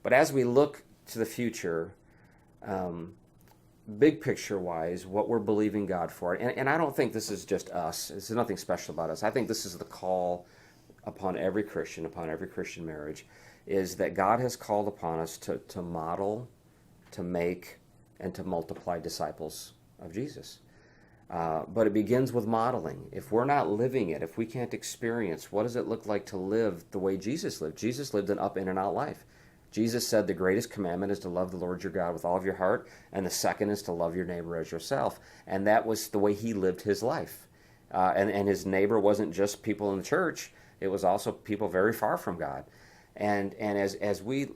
But as we look to the future, big picture wise, what we're believing God for, and I don't think this is just us. This is nothing special about us. I think this is the call upon every Christian marriage, is that God has called upon us to model, to make, and to multiply disciples of Jesus. But it begins with modeling. If we're not living it, if we can't experience, what does it look like to live the way Jesus lived? Jesus lived an up, in and out life. Jesus said the greatest commandment is to love the Lord your God with all of your heart, and the second is to love your neighbor as yourself. And that was the way he lived his life. And his neighbor wasn't just people in the church, it was also people very far from God. And as we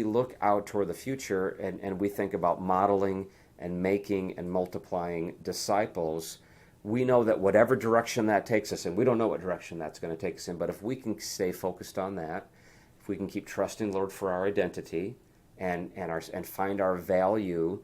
look out toward the future and we think about modeling and making and multiplying disciples, we know that whatever direction that takes us in, we don't know what direction that's going to take us in, but if we can stay focused on that, if we can keep trusting the Lord for our identity and find our value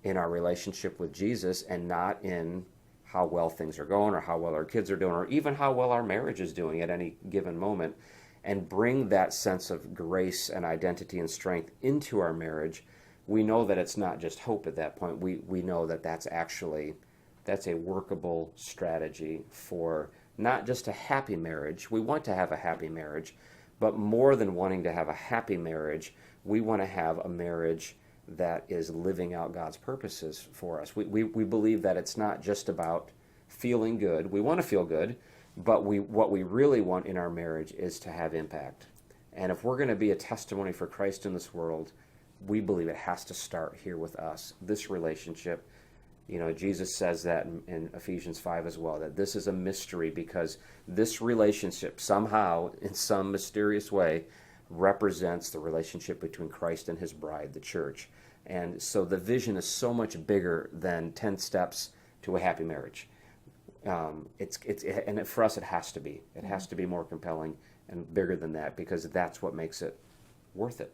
in our relationship with Jesus and not in how well things are going or how well our kids are doing or even how well our marriage is doing at any given moment, and bring that sense of grace and identity and strength into our marriage, we know that it's not just hope at that point. We know that that's a workable strategy for not just a happy marriage. We want to have a happy marriage, but more than wanting to have a happy marriage, we want to have a marriage that is living out God's purposes for us. We believe that it's not just about feeling good. We want to feel good, but what we really want in our marriage is to have impact. And if we're going to be a testimony for Christ in this world, we believe it has to start here with us, this relationship. You know, Jesus says that in Ephesians 5 as well, that this is a mystery because this relationship somehow, in some mysterious way, represents the relationship between Christ and his bride, the church. And so the vision is so much bigger than 10 steps to a happy marriage. And for us, it has to be. It has to be more compelling and bigger than that because that's what makes it worth it.